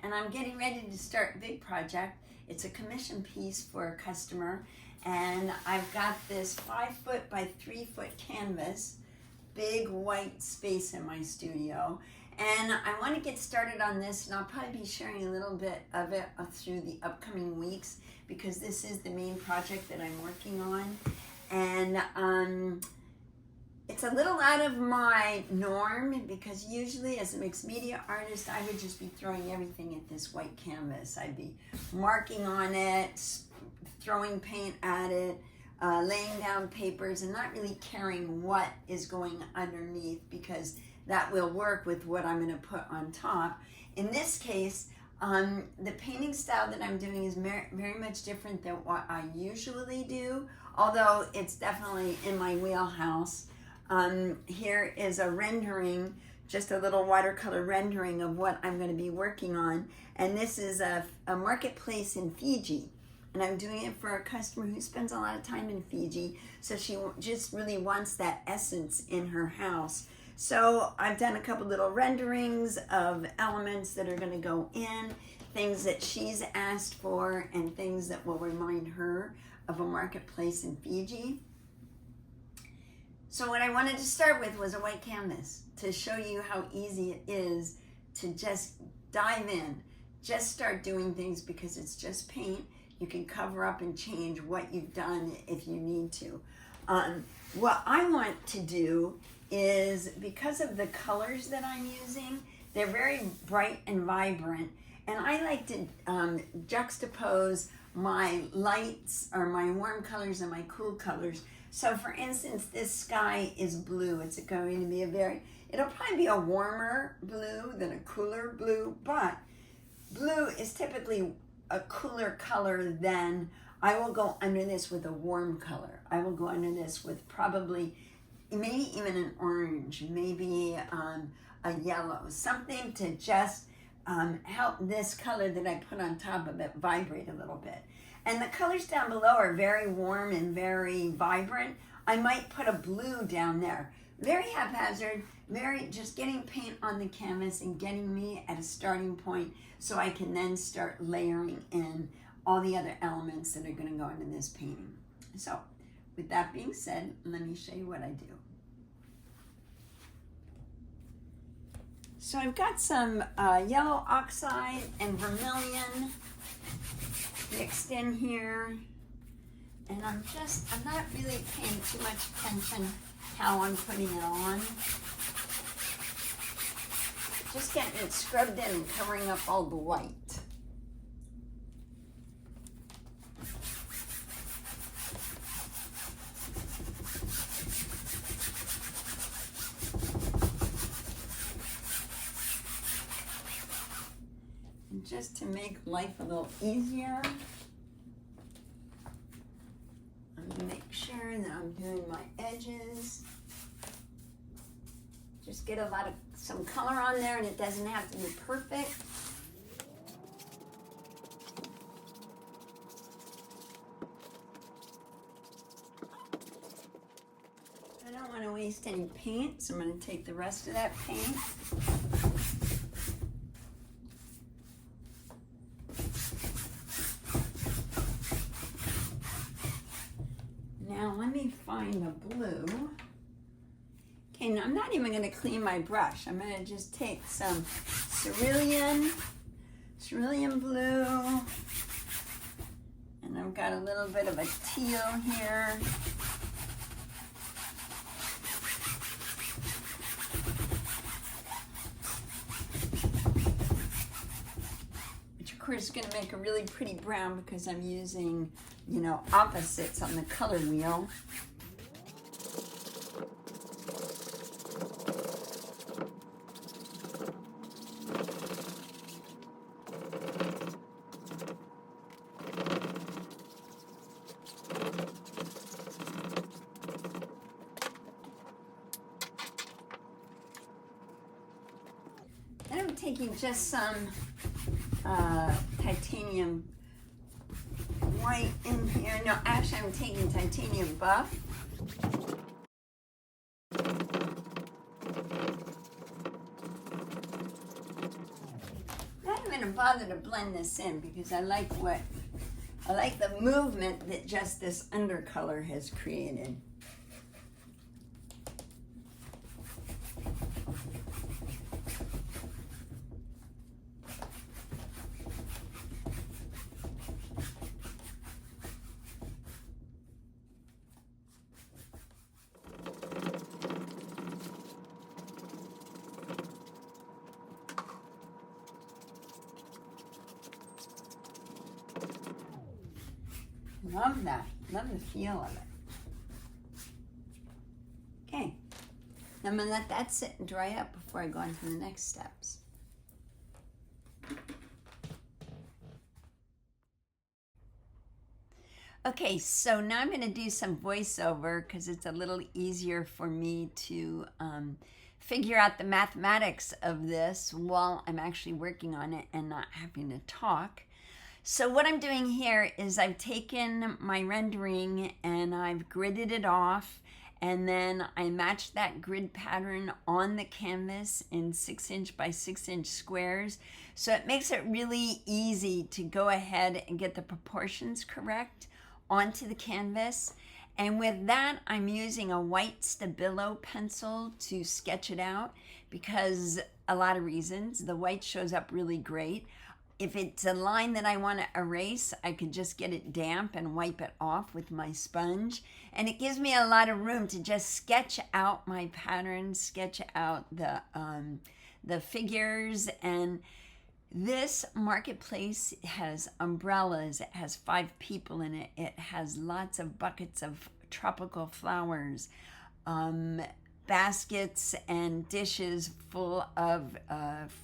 and I'm getting ready to start a big project. It's a commission piece for a customer, and I've got this 5-foot by 3-foot canvas, big white space in my studio, and I want to get started on this, and I'll probably be sharing a little bit of it through the upcoming weeks because this is the main project that I'm working on. And it's a little out of my norm because usually as a mixed media artist, I would just be throwing everything at this white canvas. I'd be marking on it, throwing paint at it, laying down papers, and not really caring what is going underneath because that will work with what I'm going to put on top. In this case, the painting style that I'm doing is very much different than what I usually do, although it's definitely in my wheelhouse. Here is a rendering, just a little watercolor rendering of what I'm going to be working on. And this is a marketplace in Fiji. And I'm doing it for a customer who spends a lot of time in Fiji. So she just really wants that essence in her house. So I've done a couple little renderings of elements that are going to go in, things that she's asked for, and things that will remind her of a marketplace in Fiji. So what I wanted to start with was a white canvas to show you how easy it is to just dive in, just start doing things because it's just paint. You can cover up and change what you've done if you need to. What I want to do is, because of the colors that I'm using, they're very bright and vibrant, and I like to juxtapose my lights or my warm colors and my cool colors. So for instance, this sky is blue. It's going to be it'll probably be a warmer blue than a cooler blue, but blue is typically a cooler color than, I will go under this with a warm color. I will go under this with probably, maybe even an orange, maybe a yellow, something to just help this color that I put on top of it vibrate a little bit. And the colors down below are very warm and very vibrant. I might put a blue down there. Very haphazard, just getting paint on the canvas and getting me at a starting point so I can then start layering in all the other elements that are going to go into this painting. So with that being said, let me show you what I do. So I've got some yellow oxide and vermilion mixed in here, and I'm not really paying too much attention how I'm putting it on. Just getting it scrubbed in and covering up all the white. And just to make life a little easier, I'm going to make sure that I'm doing my edges. Just get some color on there, and it doesn't have to be perfect. I don't want to waste any paint, so I'm going to take the rest of that paint. Now let me find the blue. Okay, now I'm not even going to clean my brush. I'm going to just take some cerulean blue, and I've got a little bit of a teal here. Which of course is going to make a really pretty brown because I'm using, opposites on the color wheel. And I'm taking just some titanium white in here. No, actually I'm taking titanium buff. Then I'm going to bother to blend this in because I like the movement that just this undercolor has created. Love that. Love the feel of it. Okay. I'm going to let that sit and dry up before I go on to the next steps. Okay, so now I'm going to do some voiceover because it's a little easier for me to figure out the mathematics of this while I'm actually working on it and not having to talk. So what I'm doing here is I've taken my rendering and I've gridded it off, and then I matched that grid pattern on the canvas in 6" by 6" squares. So it makes it really easy to go ahead and get the proportions correct onto the canvas. And with that, I'm using a white Stabilo pencil to sketch it out because a lot of reasons. The white shows up really great. If it's a line that I want to erase, I could just get it damp and wipe it off with my sponge. And it gives me a lot of room to just sketch out my patterns, sketch out the figures. And this marketplace has umbrellas. It has 5 people in it. It has lots of buckets of tropical flowers, baskets and dishes full of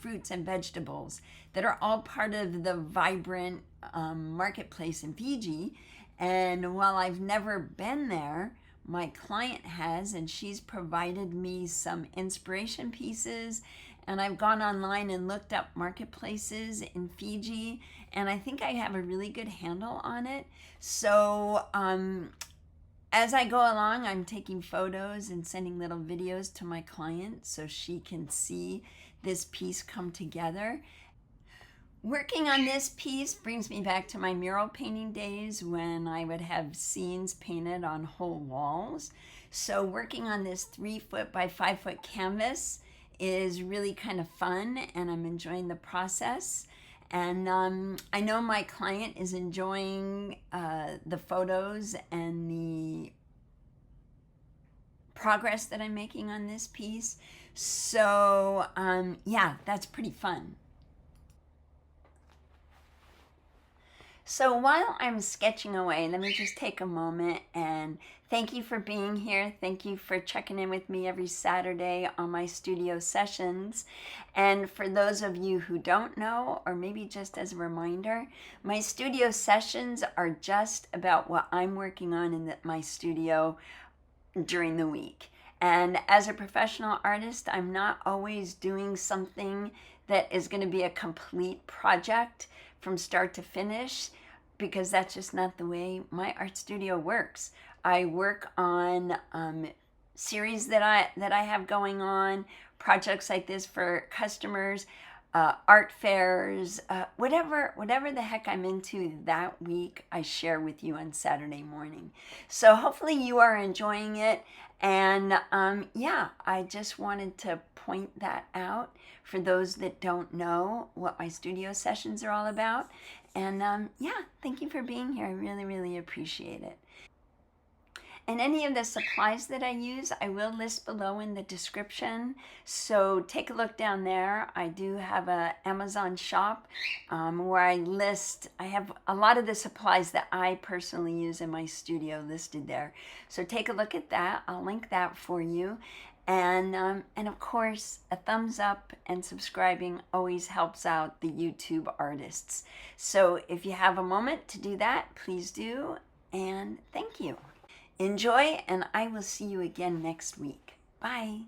fruits and vegetables that are all part of the vibrant marketplace in Fiji. And while I've never been there, my client has, and she's provided me some inspiration pieces. And I've gone online and looked up marketplaces in Fiji, and I think I have a really good handle on it. So as I go along, I'm taking photos and sending little videos to my client so she can see this piece come together. Working on this piece brings me back to my mural painting days when I would have scenes painted on whole walls. So working on this 3 foot by 5 foot canvas is really kind of fun, and I'm enjoying the process. And I know my client is enjoying the photos and the progress that I'm making on this piece. So yeah, that's pretty fun. So while I'm sketching away, let me just take a moment and thank you for being here. Thank you for checking in with me every Saturday on my studio sessions. And for those of you who don't know, or maybe just as a reminder, my studio sessions are just about what I'm working on in my studio during the week. And as a professional artist, I'm not always doing something that is going to be a complete project from start to finish, because that's just not the way my art studio works. I work on series that I have going on, projects like this for customers, art fairs, whatever the heck I'm into that week, I share with you on Saturday morning. So hopefully you are enjoying it. And yeah, I just wanted to point that out for those that don't know what my studio sessions are all about. And yeah, thank you for being here. I really, really appreciate it. And any of the supplies that I use, I will list below in the description. So take a look down there. I do have an Amazon shop where I have a lot of the supplies that I personally use in my studio listed there. So take a look at that. I'll link that for you. And of course, a thumbs up and subscribing always helps out the YouTube artists. So if you have a moment to do that, please do. And thank you. Enjoy, and I will see you again next week. Bye.